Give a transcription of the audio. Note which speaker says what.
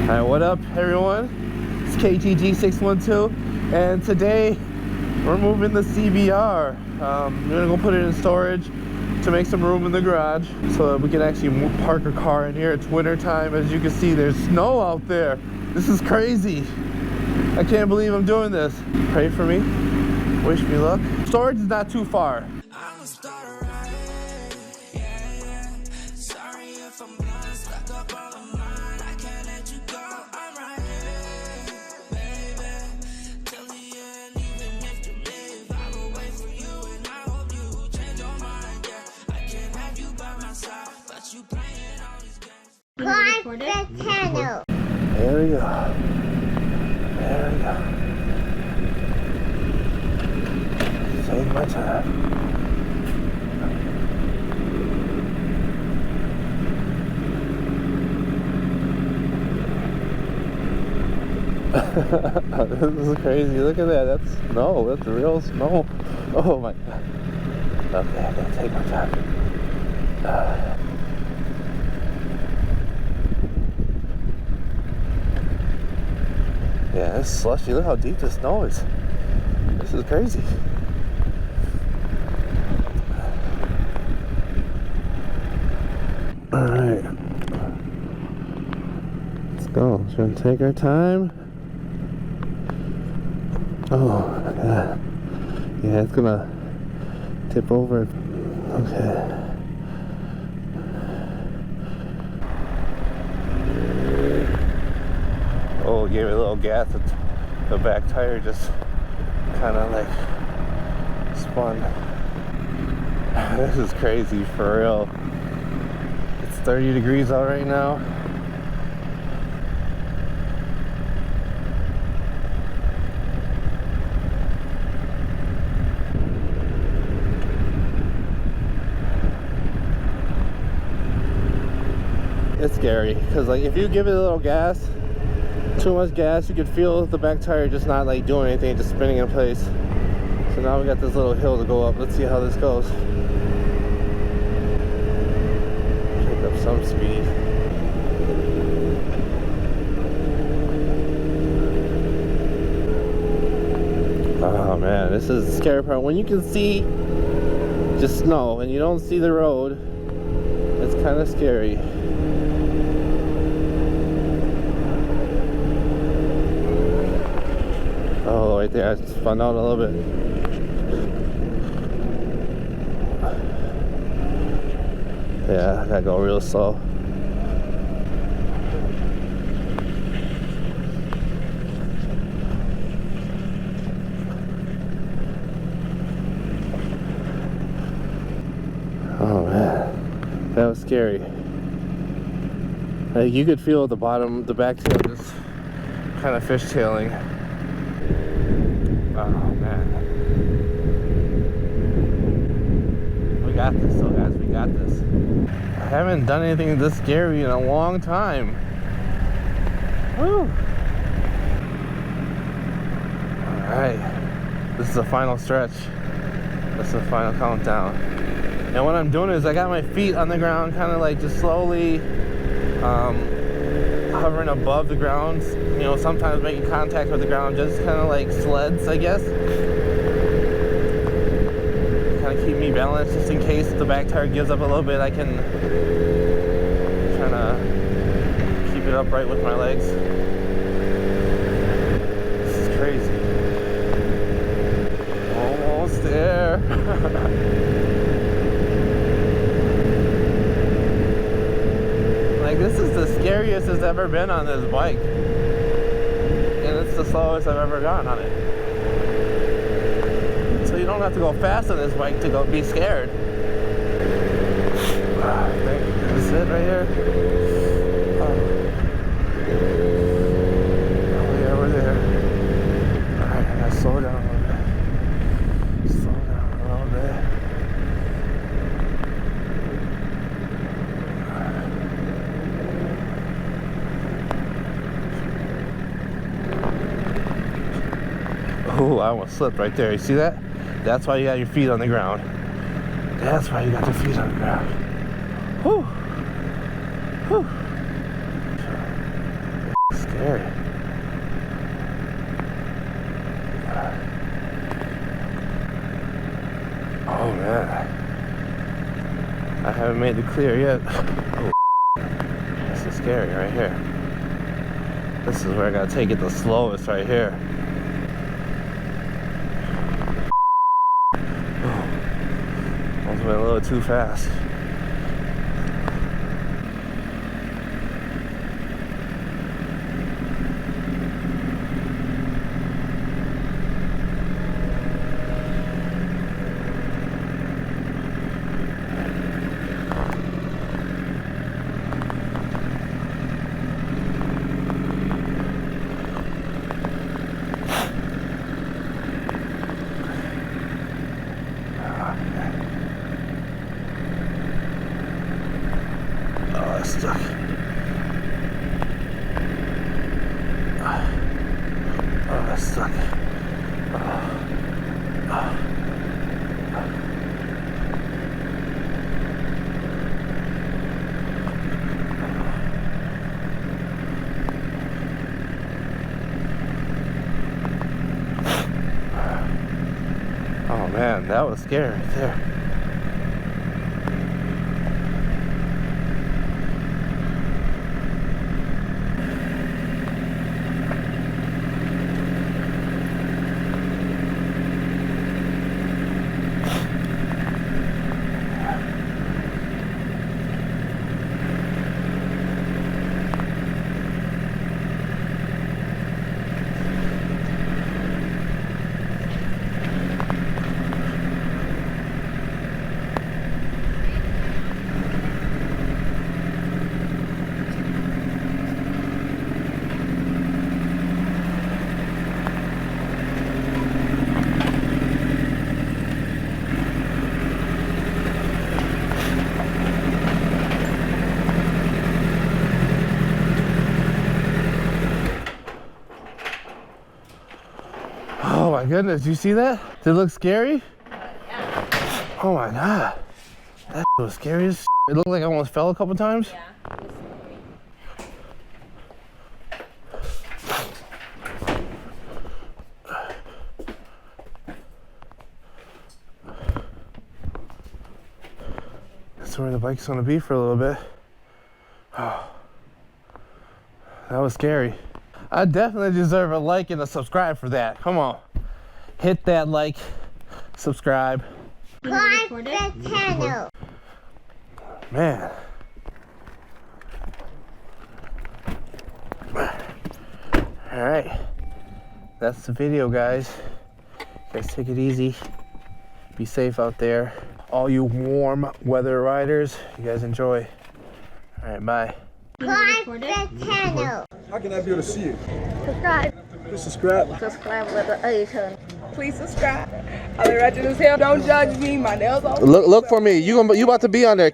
Speaker 1: Alright, what up everyone? It's KTG612 and today we're moving the CBR. We're gonna go put it in storage to make some room in the garage so that we can actually park a car in here. It's winter time. As you can see, there's snow out there. This is crazy. I can't believe I'm doing this. Pray for me. Wish me luck. Storage is not too far.
Speaker 2: Record the channel.
Speaker 1: There we go. There we go. Save my time. This is crazy. Look at that. That's snow. That's real snow. Oh my god. Okay, I gotta take my time. Yeah, it's slushy. Look how deep the snow is. This is crazy. Alright. Let's go. Just gonna take our time. Oh, God. Yeah, it's gonna tip over. Okay. Oh, gave it a little gas. The back tire just kind of like spun. This is crazy for real. It's 30 degrees out right now. It's scary because like if you give it a little gas, too much gas, you could feel the back tire just not like doing anything, just spinning in place. So now we got this little hill to go up. Let's see how this goes. Pick up some speed. Oh man, this is the scary part. When you can see just snow and you don't see the road, it's kind of scary. Oh, right there, I spun out a little bit. Yeah, I gotta go real slow. Oh man, that was scary. Like you could feel the bottom, the back tail just kind of fishtailing. Oh man. We got this though guys, we got this. I haven't done anything this scary in a long time. Woo! Alright. This is the final stretch. This is the final countdown. And what I'm doing is I got my feet on the ground, kind of like just slowly hovering above the ground, you know, sometimes making contact with the ground, just kind of like sleds, I guess. Kind of keep me balanced just in case the back tire gives up a little bit. I can kind of keep it upright with my legs. This is crazy. Almost there. Like this is the scariest it's ever been on this bike, and it's the slowest I've ever gone on it. So you don't have to go fast on this bike to go be scared. I think this is it right here. Oh yeah, we're there. Alright, I gotta slow down a little bit. Slow down a little bit. Oh, I almost slipped right there. You see that? That's why you got your feet on the ground. That's why you got your feet on the ground. Whew. Whew. scary. Oh man, I haven't made it clear yet. Oh, this is scary right here. This is where I gotta take it the slowest right here. Oh, almost went a little too fast. Stuck. Oh, that's stuck. Oh man, that was scary right there. Oh my goodness, you see that? Did it look scary? Yeah. Oh my god. That was scary as shit. It looked like I almost fell a couple times.
Speaker 3: Yeah, it was scary.
Speaker 1: That's where the bike's gonna be for a little bit. Oh, that was scary. I definitely deserve a like and a subscribe for that. Come on. Hit that like, subscribe.
Speaker 2: Subscribe to the channel.
Speaker 1: Man. Alright. That's the video, guys. Guys, take it easy. Be safe out there. All you warm weather riders, you guys enjoy. Alright, bye.
Speaker 2: Subscribe to the channel.
Speaker 4: How can I be able to see you?
Speaker 2: Subscribe.
Speaker 4: Please subscribe.
Speaker 2: Subscribe with the A turn.
Speaker 5: Please subscribe. I look ratchet as hell. Don't judge me. My nails off.
Speaker 1: Look for me. You about to be on there.